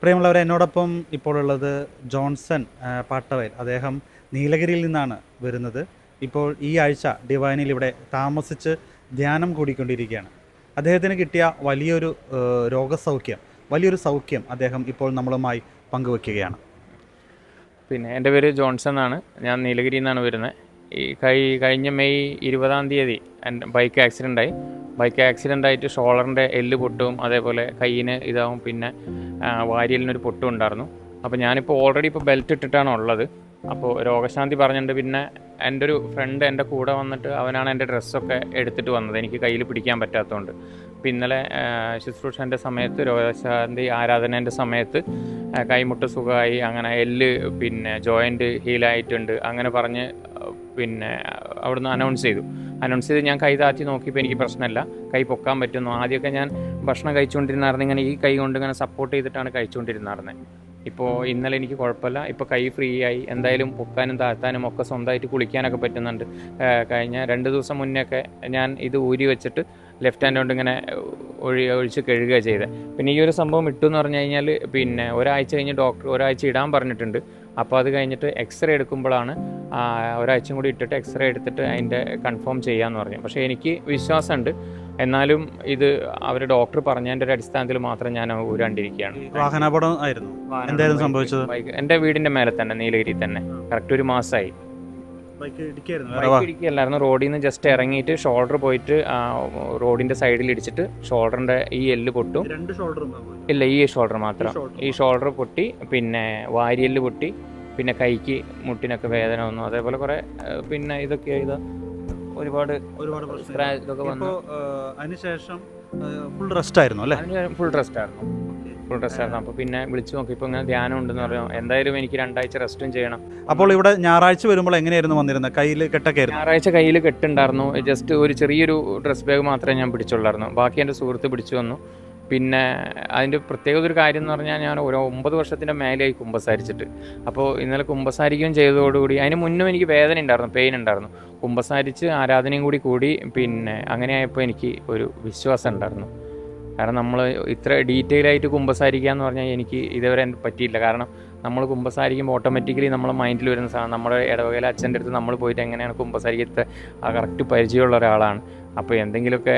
പ്രിയമുള്ളവരെ, എന്നോടൊപ്പം ഇപ്പോൾ ഉള്ളത് ജോൺസൺ പാട്ടവയൽ. അദ്ദേഹം നീലഗിരിയിൽ നിന്നാണ് വരുന്നത്. ഇപ്പോൾ ഈ ആഴ്ച ഡിവൈനിൽ ഇവിടെ താമസിച്ച് ധ്യാനം കൂടിക്കൊണ്ടിരിക്കുകയാണ്. അദ്ദേഹത്തിന് കിട്ടിയ വലിയൊരു സൗഖ്യം അദ്ദേഹം ഇപ്പോൾ നമ്മളുമായി പങ്കുവെക്കുകയാണ്. എൻ്റെ പേര് ജോൺസൺ എന്നാണ്. ഞാൻ നീലഗിരിയിൽ നിന്നാണ് വരുന്നത്. കഴിഞ്ഞ മെയ് 20 എൻ്റെ ബൈക്ക് ആക്സിഡൻ്റ് ആയിട്ട് ഷോൾഡറിൻ്റെ എല്ല് പൊട്ടും, അതേപോലെ കയ്യിന് ഇതാവും, പിന്നെ വാരിയലിനൊരു പൊട്ടും ഉണ്ടായിരുന്നു. അപ്പോൾ ഞാനിപ്പോൾ ഓൾറെഡി ബെൽറ്റ് ഇട്ടിട്ടാണ് ഉള്ളത്. അപ്പോൾ രോഗശാന്തി പറഞ്ഞിട്ടുണ്ട്. പിന്നെ എൻ്റെ ഒരു ഫ്രണ്ട് എൻ്റെ കൂടെ വന്നിട്ട് അവനാണ് എൻ്റെ ഡ്രസ്സൊക്കെ എടുത്തിട്ട് വന്നത്, എനിക്ക് കയ്യിൽ പിടിക്കാൻ പറ്റാത്തതുകൊണ്ട്. അപ്പോൾ ഇന്നലെ ശുശ്രൂഷൻ്റെ സമയത്ത്, രോഗശാന്തി ആരാധനേൻ്റെ സമയത്ത് കൈമുട്ട് സുഖമായി, അങ്ങനെ എല്ല് ജോയിൻറ്റ് ഹീലായിട്ടുണ്ട് അങ്ങനെ പറഞ്ഞ് അവിടുന്ന് അനൗൺസ് ചെയ്ത് ഞാൻ കൈ താഴ്ത്തി നോക്കിയപ്പോൾ എനിക്ക് പ്രശ്നമില്ല, കൈ പൊക്കാൻ പറ്റുന്നു. ആദ്യമൊക്കെ ഞാൻ ഭക്ഷണം കഴിച്ചുകൊണ്ടിരുന്നായിരുന്നു, ഇങ്ങനെ ഈ കൈ കൊണ്ട് ഇങ്ങനെ സപ്പോർട്ട് ചെയ്തിട്ടാണ് കഴിച്ചുകൊണ്ടിരുന്നായിരുന്നത്. ഇപ്പോൾ ഇന്നലെ എനിക്ക് കുഴപ്പമില്ല, ഇപ്പോൾ കൈ ഫ്രീ ആയി. എന്തായാലും പൊക്കാനും താഴ്ത്താനും ഒക്കെ സ്വന്തമായിട്ട് കുളിക്കാനൊക്കെ പറ്റുന്നുണ്ട്. കഴിഞ്ഞ 2 ദിവസം മുന്നേ ഒക്കെ ഞാൻ ഇത് ഊരി വെച്ചിട്ട് ലെഫ്റ്റ് ഹാൻഡ് കൊണ്ട് ഇങ്ങനെ ഒഴിച്ച് കഴുകുക ചെയ്തത്. പിന്നെ ഈ ഒരു സംഭവം ഇട്ടു എന്ന് പറഞ്ഞു കഴിഞ്ഞാൽ ഒരാഴ്ച കഴിഞ്ഞ് ഡോക്ടർ ഒരാഴ്ച ഇടാൻ പറഞ്ഞിട്ടുണ്ട്. അപ്പോൾ അത് കഴിഞ്ഞിട്ട് എക്സ്റേ എടുക്കുമ്പോഴാണ് ഒരാഴ്ചയും കൂടി ഇട്ടിട്ട് എക്സ്റേ എടുത്തിട്ട് അതിൻ്റെ കൺഫേം ചെയ്യാമെന്ന് പറഞ്ഞു. പക്ഷേ എനിക്ക് വിശ്വാസമുണ്ട്, എന്നാലും ഇത് അവർ ഡോക്ടർ പറഞ്ഞതിൻ്റെ ഒരു അടിസ്ഥാനത്തിൽ മാത്രം ഞാൻ ഊരാണ്ടിരിക്കുകയാണ്. വാഹനാപകടം ആയിരുന്നു? എന്തായിരുന്നു സംഭവിച്ചത്? എൻ്റെ വീടിൻ്റെ മേലെ തന്നെ, നീലഗിരി തന്നെ. കറക്റ്റ് 1 മാസമായി. ബൈക്ക് ഇടിക്കുകയല്ലായിരുന്നു, റോഡിൽ നിന്ന് ജസ്റ്റ് ഇറങ്ങിയിട്ട് ഷോൾഡർ പോയിട്ട് റോഡിൻ്റെ സൈഡിൽ ഇടിച്ചിട്ട് ഷോൾഡറിൻ്റെ ഈ എല്ല് പൊട്ടും. ഇല്ല, ഈ ഷോൾഡർ മാത്രം. ഈ ഷോൾഡർ പൊട്ടി, പിന്നെ വാരിയെല്ല് പൊട്ടി, പിന്നെ കൈക്ക് മുട്ടിനൊക്കെ വേദന വന്നു. അതേപോലെ കുറേ ഇതൊക്കെ ഒരുപാട് സ്ക്രാച്ച് ഇതൊക്കെ വന്നു. അതിനുശേഷം ഫുൾ റെസ്റ്റ് ആയിരുന്നു അല്ലേ? ഫുൾ റെസ്റ്റ് ആയിരുന്നു. അപ്പോൾ പിന്നെ വിളിച്ചു നോക്കി, ഇപ്പോൾ ഇങ്ങനെ ധ്യാനം ഉണ്ടെന്ന് പറഞ്ഞു. എന്തായാലും എനിക്ക് 2 ആഴ്ച റെസ്റ്റും ചെയ്യണം. അപ്പോൾ ഇവിടെ ഞായറാഴ്ച വരുമ്പോൾ എങ്ങനെയായിരുന്നു വന്നിരുന്നത്? കയ്യിൽ കെട്ടൊക്കെ ആയിരുന്നു? ഞായറാഴ്ച കയ്യിൽ കെട്ടുണ്ടായിരുന്നു. ജസ്റ്റ് ഒരു ചെറിയൊരു ഡ്രസ് ബാഗ് മാത്രമേ ഞാൻ പിടിച്ചുള്ളായിരുന്നു. ബാക്കി എൻ്റെ സുഹൃത്ത് പിടിച്ചു വന്നു. പിന്നെ അതിൻ്റെ പ്രത്യേകത ഒരു കാര്യം എന്ന് പറഞ്ഞാൽ, ഞാൻ ഒരു 9 വർഷത്തിൻ്റെ മേലെയായി കുമ്പസാരിച്ചിട്ട്. അപ്പോൾ ഇന്നലെ കുമ്പസാരിക്കുകയും ചെയ്തതോടുകൂടി, അതിന് മുന്നും എനിക്ക് വേദന ഉണ്ടായിരുന്നു, പെയിൻ ഉണ്ടായിരുന്നു. കുമ്പസാരിച്ച് ആരാധനയും കൂടി അങ്ങനെയായപ്പോൾ എനിക്ക് ഒരു വിശ്വാസം ഉണ്ടായിരുന്നു. കാരണം നമ്മൾ ഇത്ര ഡീറ്റെയിൽ ആയിട്ട് കുമ്പസാരിക്കുക എന്ന് പറഞ്ഞാൽ എനിക്ക് ഇതുവരെ പറ്റിയില്ല. കാരണം നമ്മൾ കുമ്പസാരിക്കുമ്പോൾ ഓട്ടോമാറ്റിക്കലി നമ്മളെ മൈൻഡിൽ വരുന്ന സാധനം, നമ്മുടെ ഇടവകയിലെ അച്ഛൻ്റെ അടുത്ത് നമ്മൾ പോയിട്ട് എങ്ങനെയാണ് കുമ്പസാരിക്കത്തെ കറക്റ്റ് പരിചയമുള്ള ഒരാളാണ്. അപ്പോൾ എന്തെങ്കിലുമൊക്കെ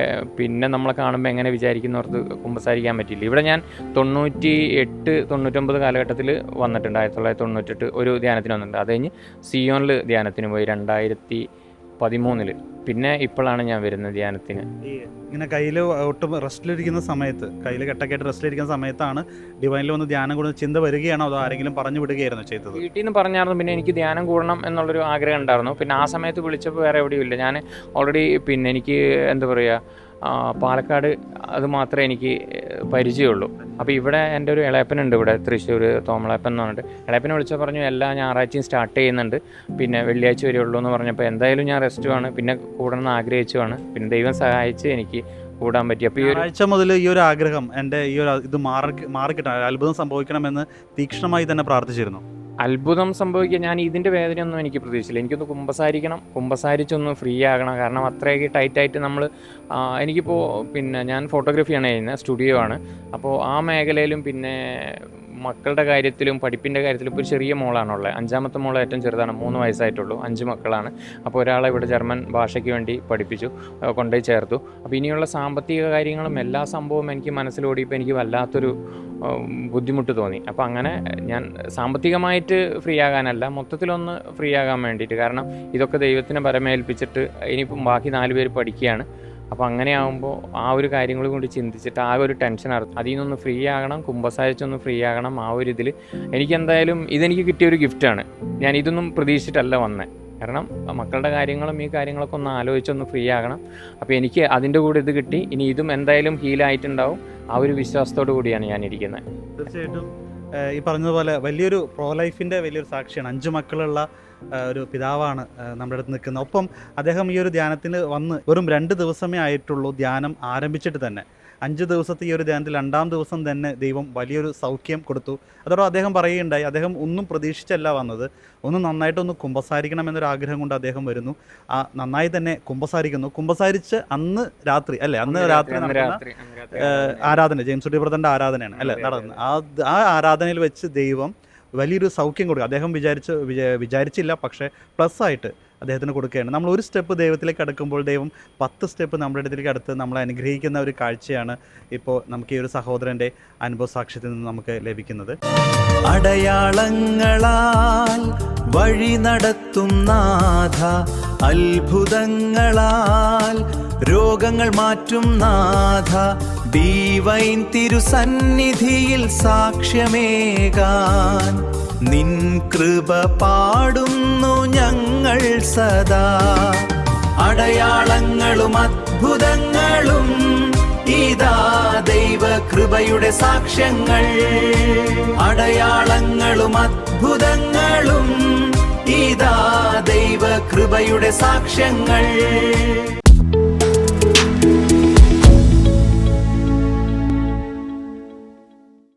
നമ്മളെ കാണുമ്പോൾ എങ്ങനെ വിചാരിക്കുന്നവർക്ക് കുമ്പസാരിക്കാൻ പറ്റില്ല. ഇവിടെ ഞാൻ 98-99 കാലഘട്ടത്തിൽ വന്നിട്ടുണ്ട്. 1998 ഒരു ധ്യാനത്തിന് വന്നിട്ടുണ്ട്. അത് കഴിഞ്ഞ് സിയോണിൽ ധ്യാനത്തിന് പോയി 2013. പിന്നെ ഇപ്പോഴാണ് ഞാൻ വരുന്നത് ധ്യാനത്തിന്. ഇങ്ങനെ കയ്യിൽ ഒട്ടും റെസ്റ്റിലിരിക്കുന്ന സമയത്ത്, കയ്യിൽ കെട്ടൊക്കെയായിട്ട് റെസ്റ്റിലിരിക്കുന്ന സമയത്താണ് ഡിവൈനിൽ വന്ന് ധ്യാനം കൂടുന്ന ചിന്ത വരികയാണോ, അതോ ആരെങ്കിലും പറഞ്ഞു വിടുകയായിരുന്നു ചെയ്തത്? വീട്ടിൽ നിന്ന് പറഞ്ഞായിരുന്നു. പിന്നെ എനിക്ക് ധ്യാനം കൂടണം എന്നുള്ളൊരു ആഗ്രഹം ഉണ്ടായിരുന്നു. പിന്നെ ആ സമയത്ത് വിളിച്ചപ്പോൾ വേറെ എവിടെയും ഇല്ല. ഞാൻ ഓൾറെഡി എനിക്ക് എന്താ പറയുക, പാലക്കാട് അത് മാത്രമേ എനിക്ക് പരിചയമുള്ളൂ. അപ്പോൾ ഇവിടെ എൻ്റെ ഒരു ഇളയപ്പനുണ്ട്, ഇവിടെ തൃശ്ശൂർ തോമളപ്പൻ എന്ന് പറഞ്ഞിട്ട്. ഇളയപ്പനെ വിളിച്ചാൽ പറഞ്ഞു എല്ലാ ഞായറാഴ്ചയും സ്റ്റാർട്ട് ചെയ്യുന്നുണ്ട്, പിന്നെ വെള്ളിയാഴ്ച വരെയുള്ളൂ എന്ന് പറഞ്ഞപ്പോൾ എന്തായാലും ഞാൻ റെസ്റ്റുമാണ്, പിന്നെ കൂടണമെന്ന് ആഗ്രഹിച്ചുമാണ്. പിന്നെ ദൈവം സഹായിച്ച് എനിക്ക് കൂടാൻ പറ്റി. അപ്പോൾ ഈ ആഴ്ച മുതൽ ഈ ഒരു ആഗ്രഹം, എൻ്റെ ഈ ഒരു ഇത് മാറിക്കിട്ടാൻ, അത്ഭുതം സംഭവിക്കണമെന്ന് തീക്ഷ്ണമായി തന്നെ പ്രാർത്ഥിച്ചിരുന്നു. അത്ഭുതം സംഭവിക്കുക, ഞാൻ ഇതിൻ്റെ വേദനയൊന്നും എനിക്ക് പ്രതീക്ഷിച്ചില്ല. എനിക്കൊന്ന് കുമ്പസാരിച്ചൊന്ന് ഫ്രീ ആകണം. കാരണം അത്രയൊക്കെ ടൈറ്റായിട്ട് എനിക്കിപ്പോൾ ഞാൻ ഫോട്ടോഗ്രാഫിയാണ് ചെയ്യുന്നത്, സ്റ്റുഡിയോ ആണ്. അപ്പോൾ ആ മേഖലയിലും മക്കളുടെ കാര്യത്തിലും പഠിപ്പിൻ്റെ കാര്യത്തിലും ഇപ്പോൾ ഒരു ചെറിയ മോളാണുള്ളത്. 5ാമത്തെ മോൾ ഏറ്റവും ചെറുതാണ്, 3 വയസ്സായിട്ടുള്ളൂ. 5 മക്കളാണ്. അപ്പോൾ ഒരാളെ ഇവിടെ ജർമ്മൻ ഭാഷയ്ക്ക് വേണ്ടി പഠിപ്പിച്ചു, കൊണ്ടുപോയി ചേർത്തു. അപ്പോൾ ഇനിയുള്ള സാമ്പത്തിക കാര്യങ്ങളും എല്ലാ സംഭവവും എനിക്ക് മനസ്സിലോടിയപ്പോൾ എനിക്ക് വല്ലാത്തൊരു ബുദ്ധിമുട്ട് തോന്നി. അപ്പോൾ അങ്ങനെ ഞാൻ സാമ്പത്തികമായിട്ട് ഫ്രീ ആകാനല്ല, മൊത്തത്തിലൊന്ന് ഫ്രീ ആകാൻ വേണ്ടിയിട്ട്. കാരണം ഇതൊക്കെ ദൈവത്തിനെ പരമേൽപ്പിച്ചിട്ട് ഇനിയിപ്പം ബാക്കി 4 പേര് പഠിക്കുകയാണ്. അപ്പോൾ അങ്ങനെ ആകുമ്പോൾ ആ ഒരു കാര്യങ്ങൾ കൊണ്ട് ചിന്തിച്ചിട്ട് ആകെ ഒരു ടെൻഷൻ ആയിരുന്നു. അതിൽ നിന്നൊന്ന് ഫ്രീ ആകണം, കുമ്പസാരിച്ചൊന്ന് ഫ്രീ ആകണം. ആ ഒരു ഇതിൽ എനിക്കെന്തായാലും ഇതെനിക്ക് കിട്ടിയൊരു ഗിഫ്റ്റാണ്. ഞാൻ ഇതൊന്നും പ്രതീക്ഷിച്ചിട്ടല്ല വന്നത്. കാരണം മക്കളുടെ കാര്യങ്ങളും ഈ കാര്യങ്ങളൊക്കെ ഒന്ന് ആലോചിച്ചൊന്ന് ഫ്രീ ആകണം. അപ്പോൾ എനിക്ക് അതിൻ്റെ കൂടെ ഇത് കിട്ടി. ഇനി ഇതും എന്തായാലും ഹീലായിട്ടുണ്ടാവും. ആ ഒരു വിശ്വാസത്തോടു കൂടിയാണ് ഞാൻ ഇരിക്കുന്നത്. തീർച്ചയായിട്ടും ഈ പറഞ്ഞതുപോലെ വലിയൊരു പ്രോ ലൈഫിൻ്റെ വലിയൊരു സാക്ഷിയാണ്. 5 മക്കളുള്ള ഒരു പിതാവാണ് നമ്മുടെ അടുത്ത് നിൽക്കുന്നത്. ഒപ്പം അദ്ദേഹം ഈ ഒരു ധ്യാനത്തിന് വന്ന് വെറും 2 ദിവസമേ ആയിട്ടുള്ളൂ ധ്യാനം ആരംഭിച്ചിട്ട് തന്നെ. 5 ദിവസത്തെ ഈ ഒരു ധ്യാനത്തിൽ 2-ാം ദിവസം തന്നെ ദൈവം വലിയൊരു സൗഖ്യം കൊടുത്തു. അതോടെ അദ്ദേഹം പറയുകയുണ്ടായി, അദ്ദേഹം ഒന്നും പ്രതീക്ഷിച്ചല്ല വന്നത്, ഒന്ന് നന്നായിട്ടൊന്ന് കുമ്പസാരിക്കണമെന്നൊരു ആഗ്രഹം കൊണ്ട് അദ്ദേഹം വരുന്നു. നന്നായി തന്നെ കുമ്പസാരിക്കുന്നു. കുമ്പസാരിച്ച് അന്ന് രാത്രി നടക്കുന്ന ആരാധന, ജെയിംസ് കുട്ടി ബ്രദറിൻ്റെ ആരാധനയാണ് അല്ലേ നടന്നത്. ആ ആരാധനയിൽ വെച്ച് ദൈവം വലിയൊരു സൗഖ്യം കൊടുക്കുക. അദ്ദേഹം വിചാരിച്ചില്ല, പക്ഷേ പ്ലസ് ആയിട്ട് അദ്ദേഹത്തിന് കൊടുക്കുകയാണ്. നമ്മൾ ഒരു സ്റ്റെപ്പ് ദൈവത്തിലേക്ക് അടുക്കുമ്പോൾ ദൈവം 10 സ്റ്റെപ്പ് നമ്മുടെ അടുത്തേക്ക് അടുത്ത് നമ്മളെ അനുഗ്രഹിക്കുന്ന ഒരു കാഴ്ചയാണ് ഇപ്പോൾ നമുക്ക് ഈ ഒരു സഹോദരൻ്റെ അനുഭവ സാക്ഷ്യത്തിൽ നിന്ന് നമുക്ക് ലഭിക്കുന്നത്. അടയാളങ്ങളാൽ വഴി നടത്തും നാഥ, അത്ഭുതങ്ങളാൽ രോഗങ്ങൾ മാറ്റും നാഥ, ഡിവൈൻ തിരുസന്നിധിയിൽ സാക്ഷ്യമേകാൻ നിൻ കൃപ പാടുന്നു ഞങ്ങൾ സദാ. അടയാളങ്ങളും അത്ഭുതങ്ങളും ഇതാ ദൈവ കൃപയുടെ സാക്ഷ്യങ്ങൾ. അടയാളങ്ങളും അത്ഭുതങ്ങളും ഇതാ ദൈവ കൃപയുടെ സാക്ഷ്യങ്ങൾ.